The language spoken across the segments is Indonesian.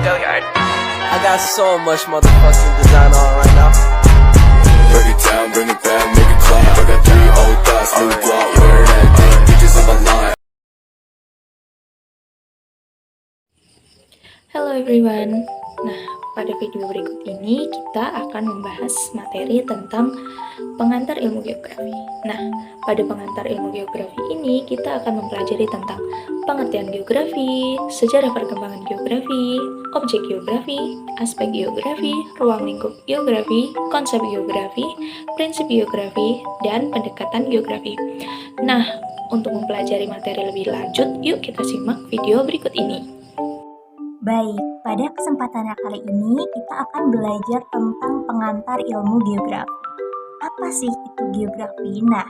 I got so much motherfucking design on right now. Break it down, bring it back, make it clap. I got 3 old thoughts, new guap, wear that thing, bitches on my line. Hello everyone. Nah, pada video berikut ini kita akan membahas materi tentang pengantar ilmu geografi. Nah, pada pengantar ilmu geografi ini kita akan mempelajari tentang pengertian geografi, sejarah perkembangan geografi, objek geografi, aspek geografi, ruang lingkup geografi, konsep geografi, prinsip geografi, dan pendekatan geografi. Nah, untuk mempelajari materi lebih lanjut, yuk kita simak video berikut ini. Baik, pada kesempatan kali ini kita akan belajar tentang pengantar ilmu geografi. Apa sih itu geografi? Nah,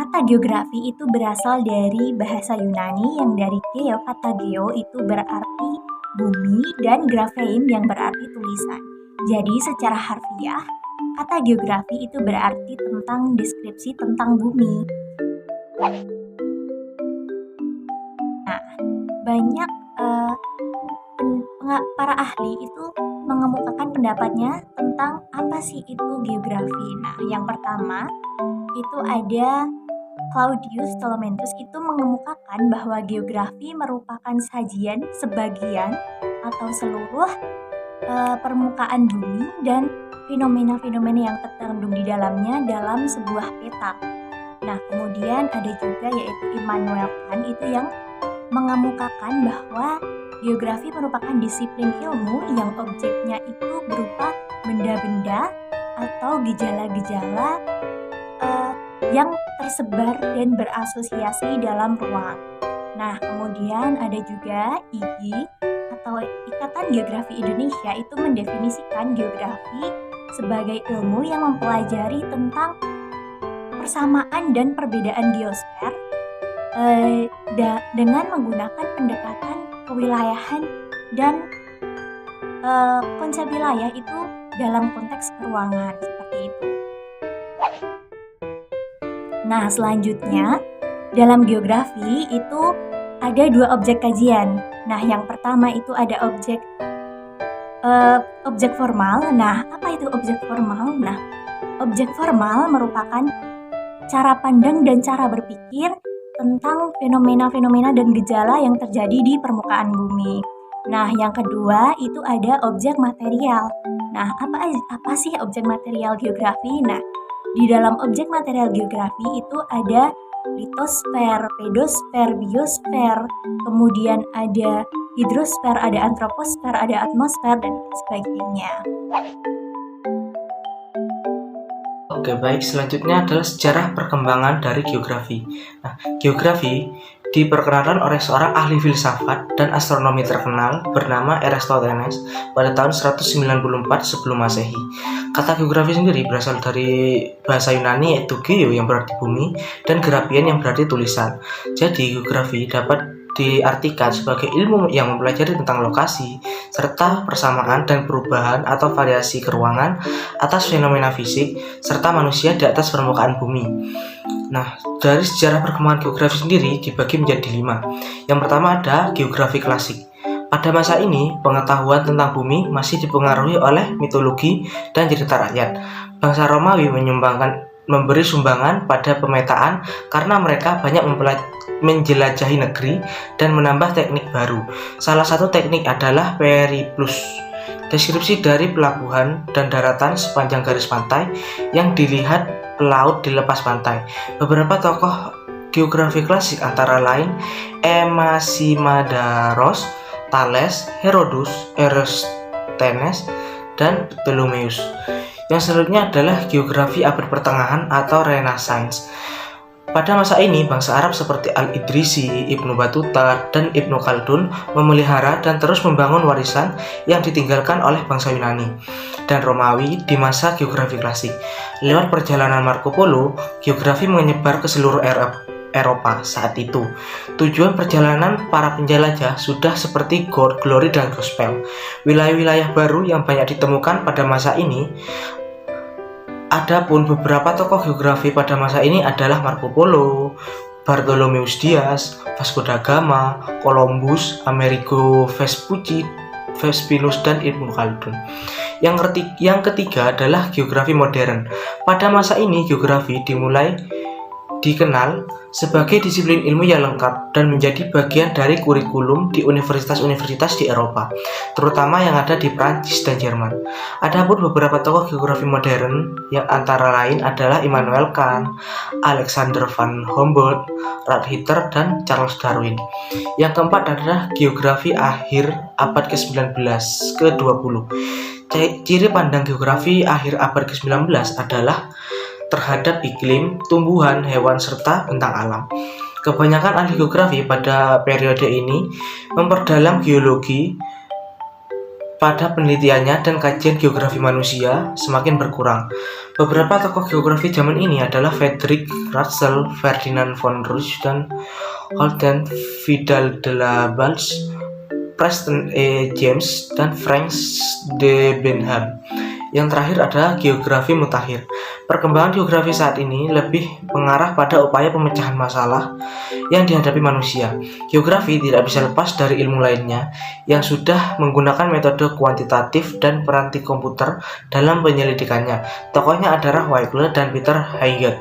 kata geografi itu berasal dari bahasa Yunani yang dari geo, kata geo itu berarti bumi dan graphein yang berarti tulisan. Jadi secara harfiah, kata geografi itu berarti tentang deskripsi tentang bumi. Nah, banyak para ahli itu mengemukakan pendapatnya tentang apa sih itu geografi. Nah, yang pertama itu ada Claudius Ptolemeus itu mengemukakan bahwa geografi merupakan sajian sebagian atau seluruh permukaan bumi dan fenomena-fenomena yang terkandung di dalamnya dalam sebuah peta. Nah, kemudian ada juga yaitu Immanuel Kant itu yang mengemukakan bahwa geografi merupakan disiplin ilmu yang objeknya itu berupa benda-benda atau gejala-gejala yang tersebar dan berasosiasi dalam ruang. Nah, kemudian ada juga IGI atau Ikatan Geografi Indonesia itu mendefinisikan geografi sebagai ilmu yang mempelajari tentang persamaan dan perbedaan geosfer dengan menggunakan pendekatan kewilayahan dan konsep wilayah itu dalam konteks keruangan seperti itu. Nah, selanjutnya dalam geografi itu ada 2 objek kajian. Nah, yang pertama itu ada objek formal. Nah, apa itu objek formal? Nah, objek formal merupakan cara pandang dan cara berpikir tentang fenomena-fenomena dan gejala yang terjadi di permukaan bumi. Nah, yang kedua itu ada objek material. Nah, apa sih objek material geografi? Nah, di dalam objek material geografi itu ada litosfer, pedosfer, biosfer, kemudian ada hidrosfer, ada antroposfer, ada atmosfer, dan sebagainya. Oke, baik. Selanjutnya adalah sejarah perkembangan dari geografi. Nah, geografi diperkenalkan oleh seorang ahli filsafat dan astronomi terkenal bernama Eratosthenes pada tahun 194 sebelum Masehi. Kata geografi sendiri berasal dari bahasa Yunani yaitu geo yang berarti bumi dan graphein yang berarti tulisan. Jadi, geografi dapat diartikan sebagai ilmu yang mempelajari tentang lokasi, serta persamaan dan perubahan atau variasi keruangan atas fenomena fisik, serta manusia di atas permukaan bumi. Nah, dari sejarah perkembangan geografi sendiri dibagi menjadi 5. Yang pertama ada geografi klasik. Pada masa ini, pengetahuan tentang bumi masih dipengaruhi oleh mitologi dan cerita rakyat. Bangsa Romawi memberi sumbangan pada pemetaan karena mereka banyak menjelajahi negeri dan menambah teknik baru. Salah satu teknik adalah periplus, deskripsi dari pelabuhan dan daratan sepanjang garis pantai yang dilihat pelaut di lepas pantai. Beberapa tokoh geografi klasik antara lain Emasimaderos, Thales, Herodus, Eratosthenes, dan Ptolemeus. Yang selanjutnya adalah geografi abad pertengahan atau Renaissance. Pada masa ini, bangsa Arab seperti Al-Idrisi, Ibnu Battuta, dan Ibnu Khaldun memelihara dan terus membangun warisan yang ditinggalkan oleh bangsa Yunani dan Romawi di masa geografi klasik. Lewat perjalanan Marco Polo, geografi menyebar ke seluruh Eropa saat itu. Tujuan perjalanan para penjelajah sudah seperti God, Glory, dan Gospel. Wilayah-wilayah baru yang banyak ditemukan pada masa ini. Adapun beberapa tokoh geografi pada masa ini adalah Marco Polo, Bartholomeus Dias, Vasco da Gama, Columbus, Amerigo Vespucci, Vespinus dan Ibnu Khaldun. Yang ketiga adalah geografi modern. Pada masa ini geografi dikenal sebagai disiplin ilmu yang lengkap dan menjadi bagian dari kurikulum di universitas-universitas di Eropa, terutama yang ada di Prancis dan Jerman. Adapun beberapa tokoh geografi modern yang antara lain adalah Immanuel Kant, Alexander van Humboldt, Ralph Ritter, dan Charles Darwin. Yang keempat adalah geografi akhir abad ke-19 ke-20. Ciri pandang geografi akhir abad ke-19 adalah terhadap iklim, tumbuhan, hewan, serta bentang alam. Kebanyakan ahli geografi pada periode ini memperdalam geologi pada penelitiannya dan kajian geografi manusia semakin berkurang. Beberapa tokoh geografi zaman ini adalah Frederick Russell, Ferdinand von Rusch, dan Holden Vidal de la Balche, Preston E. James, dan Frank de Benham. Yang terakhir adalah geografi mutakhir. Perkembangan geografi saat ini lebih mengarah pada upaya pemecahan masalah yang dihadapi manusia. Geografi tidak bisa lepas dari ilmu lainnya yang sudah menggunakan metode kuantitatif dan peranti komputer dalam penyelidikannya. Tokohnya adalah Weyl dan Peter Haggard.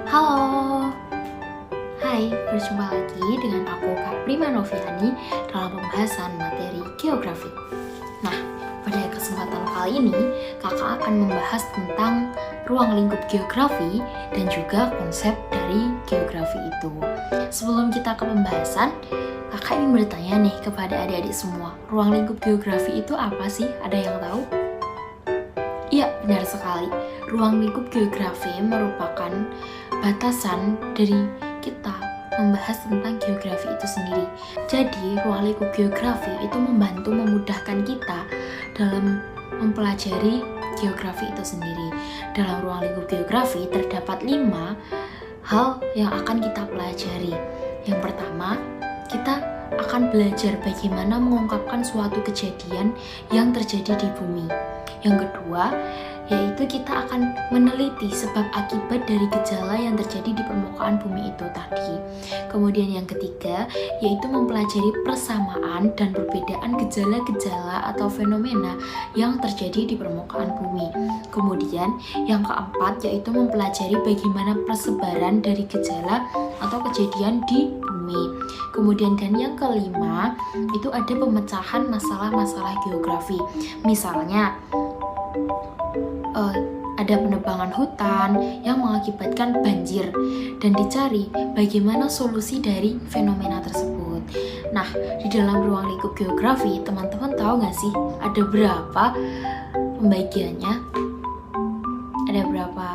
Halo, hai, berjumpa lagi dengan aku Kak Prima Noviani dalam pembahasan materi geografi. Nah, pada kesempatan kali ini kakak akan membahas tentang ruang lingkup geografi dan juga konsep dari geografi itu. Sebelum kita ke pembahasan, kakak ingin bertanya nih kepada adik-adik semua, ruang lingkup geografi itu apa sih? Ada yang tahu? Iya, benar sekali. Ruang lingkup geografi merupakan batasan dari kita membahas tentang geografi itu sendiri. Jadi, ruang lingkup geografi itu membantu memudahkan kita dalam mempelajari geografi itu sendiri. Dalam ruang lingkup geografi terdapat 5 hal yang akan kita pelajari. Yang pertama, kita akan belajar bagaimana mengungkapkan suatu kejadian yang terjadi di bumi. Yang kedua, yaitu kita akan meneliti sebab akibat dari gejala yang terjadi di permukaan bumi itu tadi. Kemudian yang ketiga, yaitu mempelajari persamaan dan perbedaan gejala-gejala atau fenomena yang terjadi di permukaan bumi. Kemudian yang keempat, yaitu mempelajari bagaimana persebaran dari gejala atau kejadian di bumi. Kemudian dan yang kelima, itu ada pemecahan masalah-masalah geografi. Misalnya, ada penebangan hutan yang mengakibatkan banjir dan dicari bagaimana solusi dari fenomena tersebut. Nah, di dalam ruang lingkup geografi, teman-teman tahu nggak sih ada berapa pembagiannya? Ada berapa?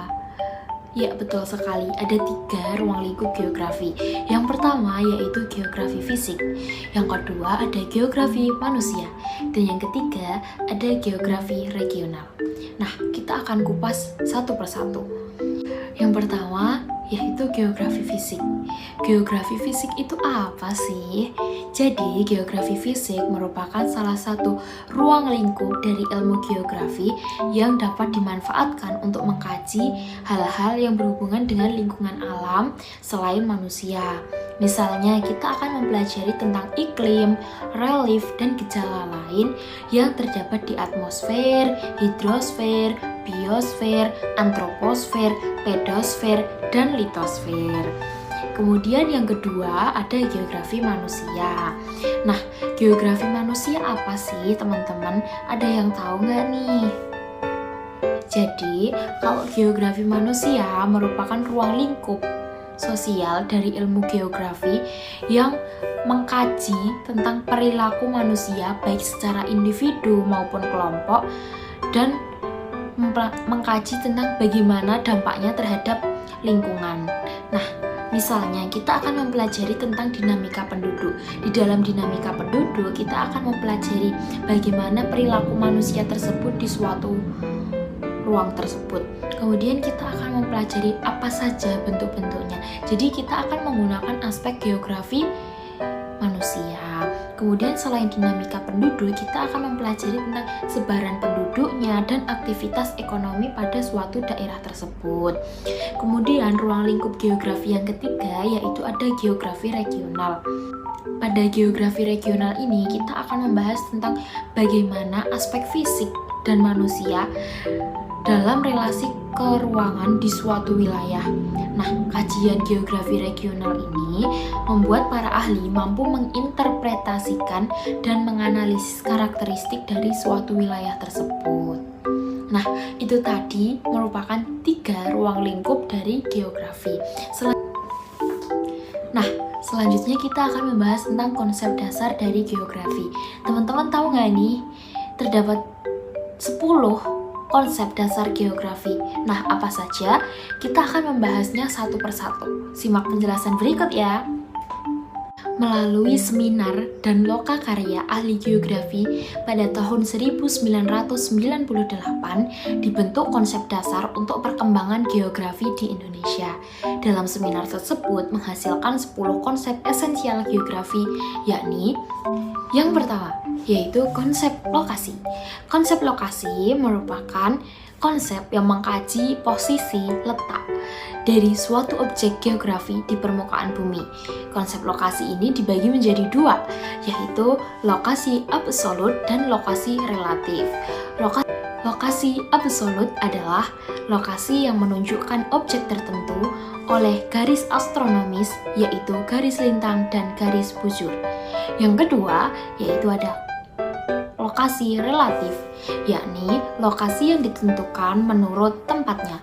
Ya, betul sekali. Ada 3 ruang lingkup geografi. Yang pertama yaitu geografi fisik. Yang kedua ada geografi manusia. Dan yang ketiga ada geografi regional. Nah, kita akan kupas satu persatu. Yang pertama yaitu geografi fisik. Geografi fisik itu apa sih? Jadi, geografi fisik merupakan salah satu ruang lingkup dari ilmu geografi yang dapat dimanfaatkan untuk mengkaji hal-hal yang berhubungan dengan lingkungan alam selain manusia. Misalnya, kita akan mempelajari tentang iklim, relief, dan gejala lain yang terdapat di atmosfer, hidrosfer, biosfer, antroposfer, pedosfer, dan litosfer. Kemudian yang kedua ada geografi manusia. Nah, geografi manusia apa sih teman-teman? Ada yang tahu nggak nih? Jadi, kalau geografi manusia merupakan ruang lingkup sosial dari ilmu geografi yang mengkaji tentang perilaku manusia baik secara individu maupun kelompok dan mengkaji tentang bagaimana dampaknya terhadap lingkungan. Nah, misalnya kita akan mempelajari tentang dinamika penduduk. Di dalam dinamika penduduk, kita akan mempelajari bagaimana perilaku manusia tersebut di suatu ruang tersebut. Kemudian kita akan mempelajari apa saja bentuk-bentuknya. Jadi kita akan menggunakan aspek geografi manusia. Kemudian selain dinamika penduduk, kita akan mempelajari tentang sebaran penduduknya dan aktivitas ekonomi pada suatu daerah tersebut. Kemudian ruang lingkup geografi yang ketiga yaitu ada geografi regional. pada geografi regional ini kita akan membahas tentang bagaimana aspek fisik dan manusia dalam relasi keruangan di suatu wilayah. Nah, kajian geografi regional ini membuat para ahli mampu menginterpretasikan dan menganalisis karakteristik dari suatu wilayah tersebut. Nah, itu tadi merupakan 3 ruang lingkup dari geografi. Selanjutnya kita akan membahas tentang konsep dasar dari geografi. Teman-teman tahu nggak nih, terdapat 10 konsep dasar geografi. Nah, apa saja? Kita akan membahasnya satu persatu. Simak penjelasan berikut ya. Melalui seminar dan lokakarya ahli geografi pada tahun 1998 dibentuk konsep dasar untuk perkembangan geografi di Indonesia. Dalam seminar tersebut menghasilkan 10 konsep esensial geografi, yakni yang pertama, yaitu konsep lokasi. Konsep lokasi merupakan konsep yang mengkaji posisi letak dari suatu objek geografi di permukaan bumi. Konsep lokasi ini dibagi menjadi 2, yaitu lokasi absolut dan lokasi relatif. Lokasi absolut adalah lokasi yang menunjukkan objek tertentu oleh garis astronomis, yaitu garis lintang dan garis bujur. Yang kedua, yaitu ada lokasi relatif, yakni lokasi yang ditentukan menurut tempatnya,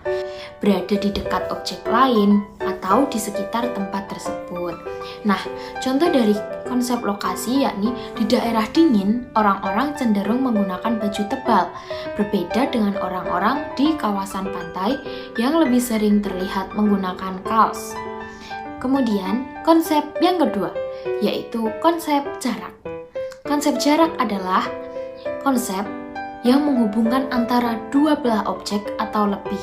berada di dekat objek lain atau di sekitar tempat tersebut. Nah, contoh dari konsep lokasi yakni di daerah dingin, orang-orang cenderung menggunakan baju tebal, berbeda dengan orang-orang di kawasan pantai yang lebih sering terlihat menggunakan kaos. Kemudian, konsep yang kedua, yaitu konsep jarak. Konsep jarak adalah konsep yang menghubungkan antara dua belah objek atau lebih,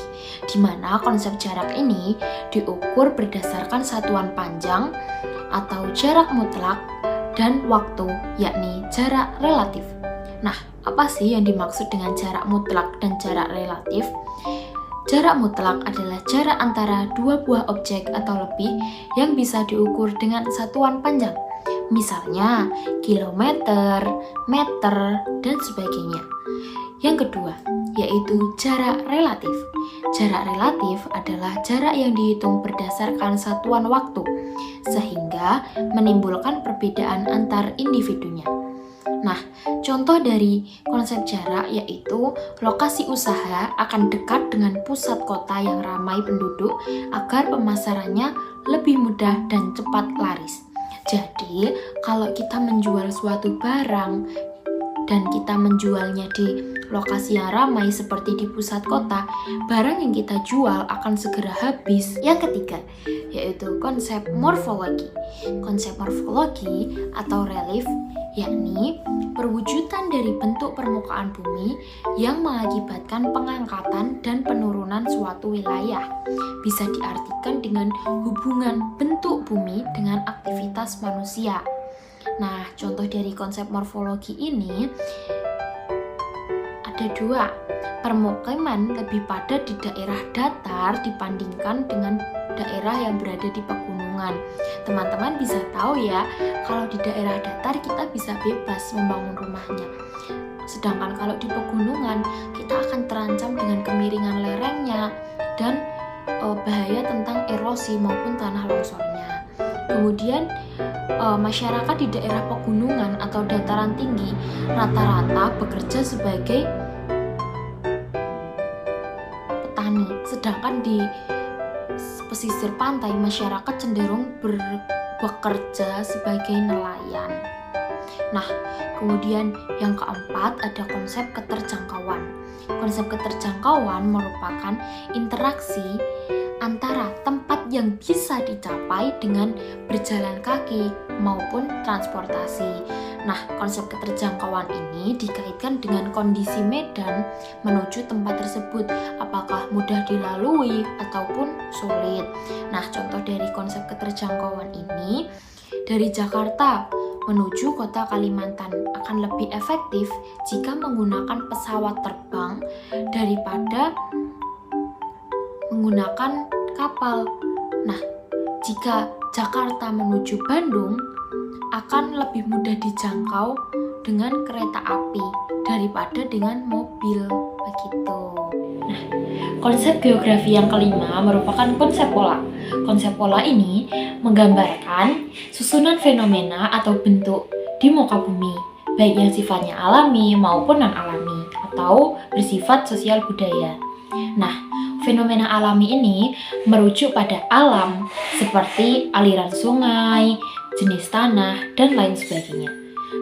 di mana konsep jarak ini diukur berdasarkan satuan panjang atau jarak mutlak dan waktu, yakni jarak relatif. Nah, apa sih yang dimaksud dengan jarak mutlak dan jarak relatif? Jarak mutlak adalah jarak antara dua buah objek atau lebih yang bisa diukur dengan satuan panjang, misalnya kilometer, meter, dan sebagainya. Yang kedua, yaitu jarak relatif. Jarak relatif adalah jarak yang dihitung berdasarkan satuan waktu, sehingga menimbulkan perbedaan antar individunya. Nah, contoh dari konsep jarak yaitu lokasi usaha akan dekat dengan pusat kota yang ramai penduduk agar pemasarannya lebih mudah dan cepat laris. Jadi, kalau kita menjual suatu barang dan kita menjualnya di lokasi yang ramai seperti di pusat kota, barang yang kita jual akan segera habis. Yang ketiga, yaitu konsep morfologi. Konsep morfologi atau relief, yakni perwujudan dari bentuk permukaan bumi yang mengakibatkan pengangkatan dan penurunan suatu wilayah. Bisa diartikan dengan hubungan bentuk bumi dengan aktivitas manusia. Nah, contoh dari konsep morfologi ini ada 2. Permukiman lebih padat di daerah datar dibandingkan dengan daerah yang berada di pegunungan. Teman-teman bisa tahu ya, kalau di daerah datar kita bisa bebas membangun rumahnya. Sedangkan kalau di pegunungan, kita akan terancam dengan kemiringan lerengnya dan bahaya tentang erosi maupun tanah longsornya. Kemudian masyarakat di daerah pegunungan atau dataran tinggi rata-rata bekerja sebagai petani, sedangkan di pesisir pantai masyarakat cenderung bekerja sebagai nelayan. Nah, kemudian yang keempat ada konsep keterjangkauan. Konsep keterjangkauan merupakan interaksi antara tempat yang bisa dicapai dengan berjalan kaki maupun transportasi. Nah, konsep keterjangkauan ini dikaitkan dengan kondisi medan menuju tempat tersebut, apakah mudah dilalui ataupun sulit. Nah, contoh dari konsep keterjangkauan ini, dari Jakarta menuju kota Kalimantan akan lebih efektif jika menggunakan pesawat terbang daripada menggunakan kapal. Nah, jika Jakarta menuju Bandung akan lebih mudah dijangkau dengan kereta api daripada dengan mobil, begitu. Nah, konsep geografi yang kelima merupakan konsep pola. Konsep pola ini menggambarkan susunan fenomena atau bentuk di muka bumi, baik yang sifatnya alami maupun non-alami atau bersifat sosial budaya. Nah, fenomena alami ini merujuk pada alam seperti aliran sungai, jenis tanah, dan lain sebagainya.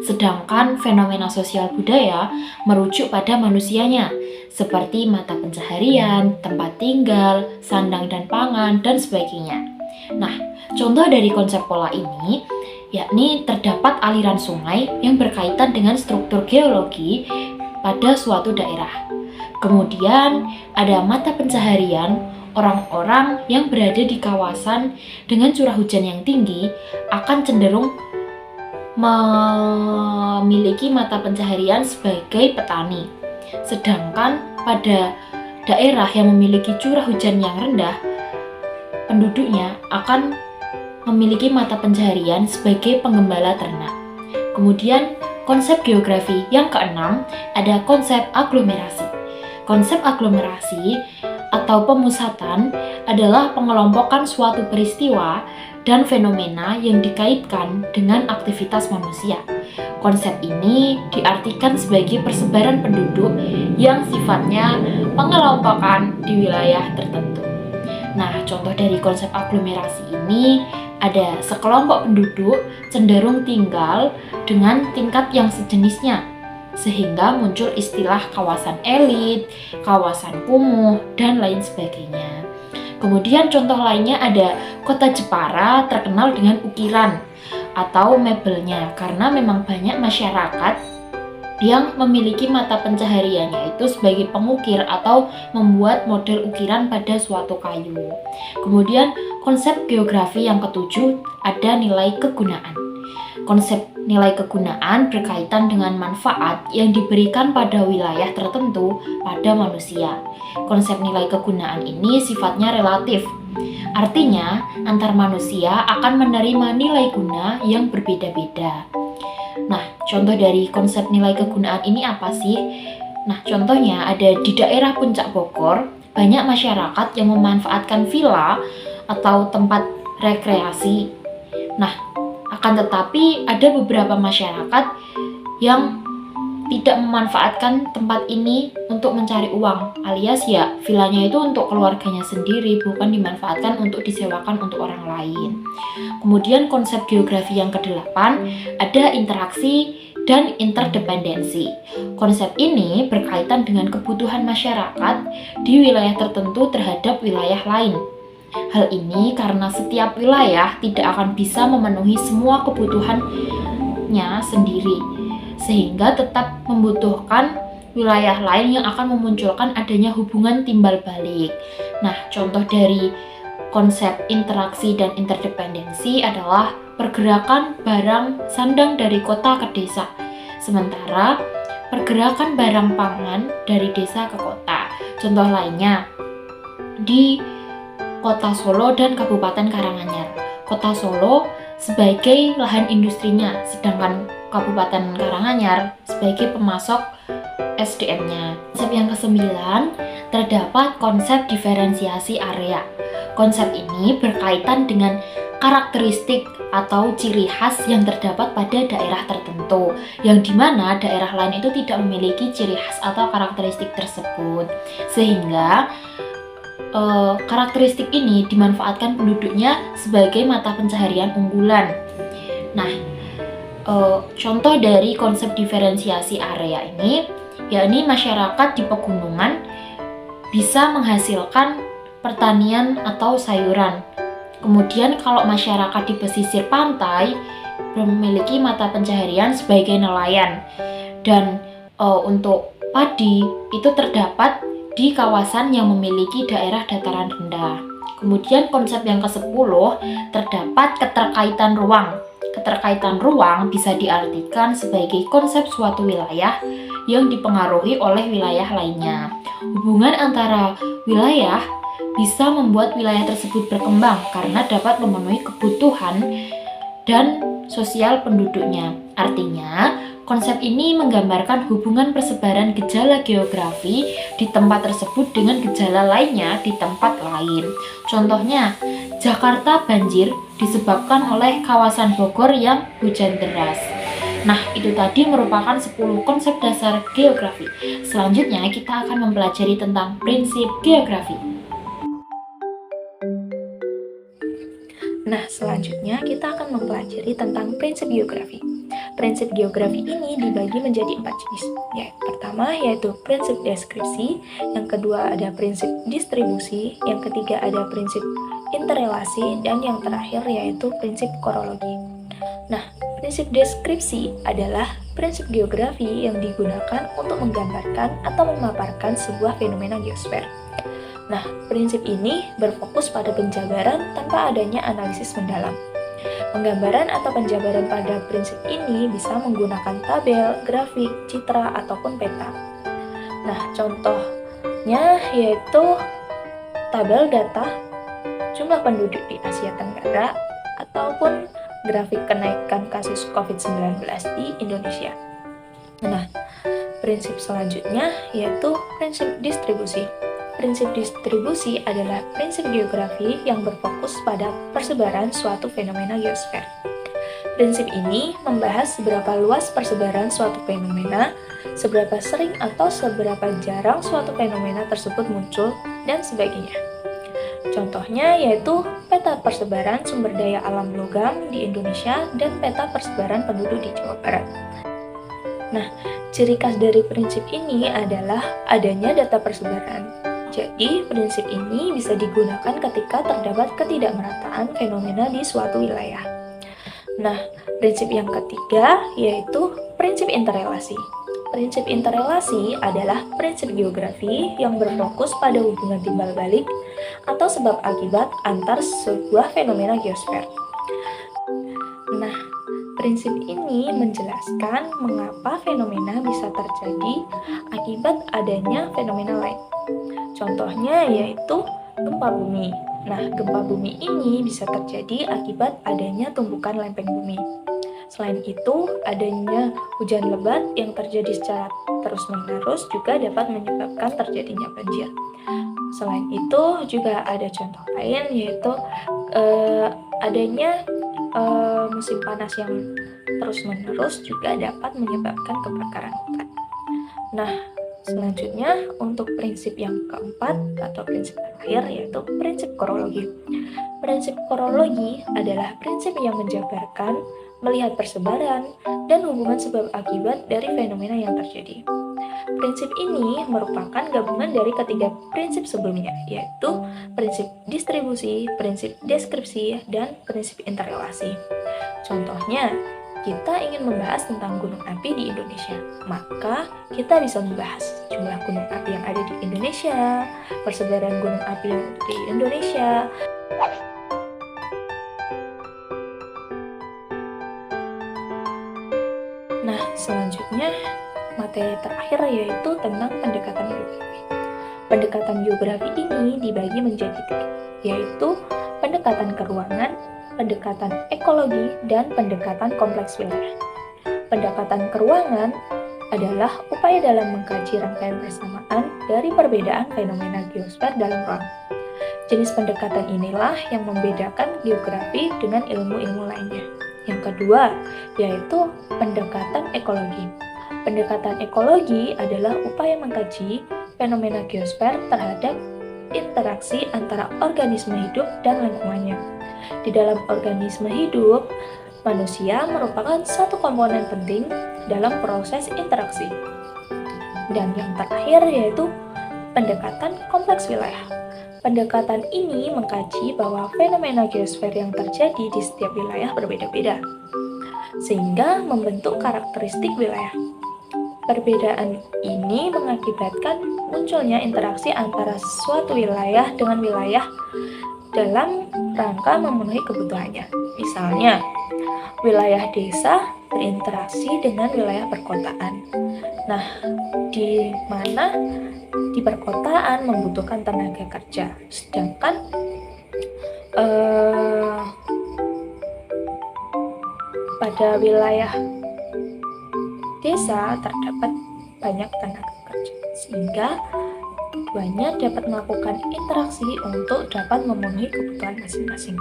Sedangkan fenomena sosial budaya merujuk pada manusianya seperti mata pencaharian, tempat tinggal, sandang dan pangan, dan sebagainya. Nah, contoh dari konsep pola ini yakni terdapat aliran sungai yang berkaitan dengan struktur geologi pada suatu daerah. Kemudian ada mata pencaharian, orang-orang yang berada di kawasan dengan curah hujan yang tinggi akan cenderung memiliki mata pencaharian sebagai petani. Sedangkan pada daerah yang memiliki curah hujan yang rendah, penduduknya akan memiliki mata pencaharian sebagai penggembala ternak. Kemudian konsep geografi yang keenam ada konsep aglomerasi. Konsep aglomerasi atau pemusatan adalah pengelompokan suatu peristiwa dan fenomena yang dikaitkan dengan aktivitas manusia. Konsep ini diartikan sebagai persebaran penduduk yang sifatnya pengelompokan di wilayah tertentu. Nah, contoh dari konsep aglomerasi ini ada sekelompok penduduk cenderung tinggal dengan tingkat yang sejenisnya, sehingga muncul istilah kawasan elit, kawasan kumuh, dan lain sebagainya. Kemudian contoh lainnya ada kota Jepara terkenal dengan ukiran atau mebelnya karena memang banyak masyarakat yang memiliki mata pencahariannya itu sebagai pengukir atau membuat model ukiran pada suatu kayu. Kemudian konsep geografi yang ketujuh ada nilai kegunaan. Konsep nilai kegunaan berkaitan dengan manfaat yang diberikan pada wilayah tertentu pada manusia. Konsep nilai kegunaan ini sifatnya relatif. Artinya, antar manusia akan menerima nilai guna yang berbeda-beda. Nah, contoh dari konsep nilai kegunaan ini apa sih? Nah, contohnya ada di daerah Puncak Bogor, banyak masyarakat yang memanfaatkan villa atau tempat rekreasi. Nah, akan tetapi ada beberapa masyarakat yang tidak memanfaatkan tempat ini untuk mencari uang, alias ya villanya itu untuk keluarganya sendiri, bukan dimanfaatkan untuk disewakan untuk orang lain. Kemudian konsep geografi yang ke-8 ada interaksi dan interdependensi. Konsep ini berkaitan dengan kebutuhan masyarakat di wilayah tertentu terhadap wilayah lain. Hal ini karena setiap wilayah tidak akan bisa memenuhi semua kebutuhannya sendiri, sehingga tetap membutuhkan wilayah lain yang akan memunculkan adanya hubungan timbal balik. Nah, contoh dari konsep interaksi dan interdependensi adalah pergerakan barang sandang dari kota ke desa, sementara pergerakan barang pangan dari desa ke kota. Contoh lainnya di Kota Solo dan Kabupaten Karanganyar. Kota Solo sebagai lahan industrinya, sedangkan Kabupaten Karanganyar sebagai pemasok SDM-nya. Konsep yang ke-9 terdapat konsep diferensiasi area. Konsep ini berkaitan dengan karakteristik atau ciri khas yang terdapat pada daerah tertentu, yang dimana daerah lain itu tidak memiliki ciri khas atau karakteristik tersebut, sehingga karakteristik ini dimanfaatkan penduduknya sebagai mata pencaharian unggulan. Nah, contoh dari konsep diferensiasi area ini, yakni masyarakat di pegunungan bisa menghasilkan pertanian atau sayuran. Kemudian kalau masyarakat di pesisir pantai memiliki mata pencaharian sebagai nelayan. Dan untuk padi itu terdapat di kawasan yang memiliki daerah dataran rendah. Kemudian konsep yang ke-10 terdapat keterkaitan ruang. Keterkaitan ruang bisa diartikan sebagai konsep suatu wilayah yang dipengaruhi oleh wilayah lainnya. Hubungan antara wilayah bisa membuat wilayah tersebut berkembang karena dapat memenuhi kebutuhan dan sosial penduduknya. Artinya, konsep ini menggambarkan hubungan persebaran gejala geografi di tempat tersebut dengan gejala lainnya di tempat lain. Contohnya, Jakarta banjir disebabkan oleh kawasan Bogor yang hujan deras. Nah, itu tadi merupakan 10 konsep dasar geografi. Selanjutnya, kita akan mempelajari tentang prinsip geografi. Nah, selanjutnya kita akan mempelajari tentang prinsip geografi. Prinsip geografi ini dibagi menjadi 4 jenis. Pertama yaitu prinsip deskripsi, yang kedua ada prinsip distribusi, yang ketiga ada prinsip interrelasi, dan yang terakhir yaitu prinsip korologi. Nah, prinsip deskripsi adalah prinsip geografi yang digunakan untuk menggambarkan atau memaparkan sebuah fenomena geosfer. Nah, prinsip ini berfokus pada penjabaran tanpa adanya analisis mendalam. Penggambaran atau penjabaran pada prinsip ini bisa menggunakan tabel, grafik, citra, ataupun peta. Nah, contohnya yaitu tabel data jumlah penduduk di Asia Tenggara ataupun grafik kenaikan kasus COVID-19 di Indonesia. Nah, prinsip selanjutnya yaitu prinsip distribusi. Prinsip distribusi adalah prinsip geografi yang berfokus pada persebaran suatu fenomena geosfer. Prinsip ini membahas seberapa luas persebaran suatu fenomena, seberapa sering atau seberapa jarang suatu fenomena tersebut muncul, dan sebagainya. Contohnya yaitu peta persebaran sumber daya alam logam di Indonesia dan peta persebaran penduduk di Jawa Barat. Nah, ciri khas dari prinsip ini adalah adanya data persebaran. Jadi, prinsip ini bisa digunakan ketika terdapat ketidakmerataan fenomena di suatu wilayah. Nah, prinsip yang ketiga yaitu prinsip interrelasi. Prinsip interrelasi adalah prinsip geografi yang berfokus pada hubungan timbal balik atau sebab akibat antar sebuah fenomena geosfer. Nah, prinsip ini menjelaskan mengapa fenomena bisa terjadi akibat adanya fenomena lain. Contohnya yaitu gempa bumi. Nah, gempa bumi ini bisa terjadi akibat adanya tumbukan lempeng bumi. Selain itu, adanya hujan lebat yang terjadi secara terus-menerus juga dapat menyebabkan terjadinya banjir. Selain itu, juga ada contoh lain yaitu adanya musim panas yang terus-menerus juga dapat menyebabkan kebakaran hutan. Nah, selanjutnya untuk prinsip yang keempat atau prinsip terakhir yaitu prinsip korologi. Prinsip korologi adalah prinsip yang menjabarkan, melihat persebaran, dan hubungan sebab akibat dari fenomena yang terjadi. Prinsip ini merupakan gabungan dari ketiga prinsip sebelumnya, yaitu prinsip distribusi, prinsip deskripsi, dan prinsip interrelasi. Contohnya, kita ingin membahas tentang gunung api di Indonesia, maka kita bisa membahas jumlah gunung api yang ada di Indonesia, persebaran gunung api yang ada di Indonesia. Nah, selanjutnya materi terakhir yaitu tentang pendekatan geografi. Pendekatan geografi ini dibagi menjadi 3, yaitu pendekatan keruangan, pendekatan ekologi, dan pendekatan kompleks wilayah. Pendekatan keruangan adalah upaya dalam mengkaji rangkaian persamaan dari perbedaan fenomena geosfer dalam ruang. Jenis pendekatan inilah yang membedakan geografi dengan ilmu-ilmu lainnya. Yang kedua, yaitu pendekatan ekologi. Pendekatan ekologi adalah upaya mengkaji fenomena geosfer terhadap interaksi antara organisme hidup dan lingkungannya. Di dalam organisme hidup, manusia merupakan satu komponen penting dalam proses interaksi. Dan yang terakhir yaitu pendekatan kompleks wilayah. Pendekatan ini mengkaji bahwa fenomena geosfer yang terjadi di setiap wilayah berbeda-beda, sehingga membentuk karakteristik wilayah. Perbedaan ini mengakibatkan munculnya interaksi antara suatu wilayah dengan wilayah dalam rangka memenuhi kebutuhannya. Misalnya, wilayah desa berinteraksi dengan wilayah perkotaan. Nah, di mana di perkotaan membutuhkan tenaga kerja, sedangkan pada wilayah desa terdapat banyak tenaga kerja, sehingga keduanya dapat melakukan interaksi untuk dapat memenuhi kebutuhan masing-masing.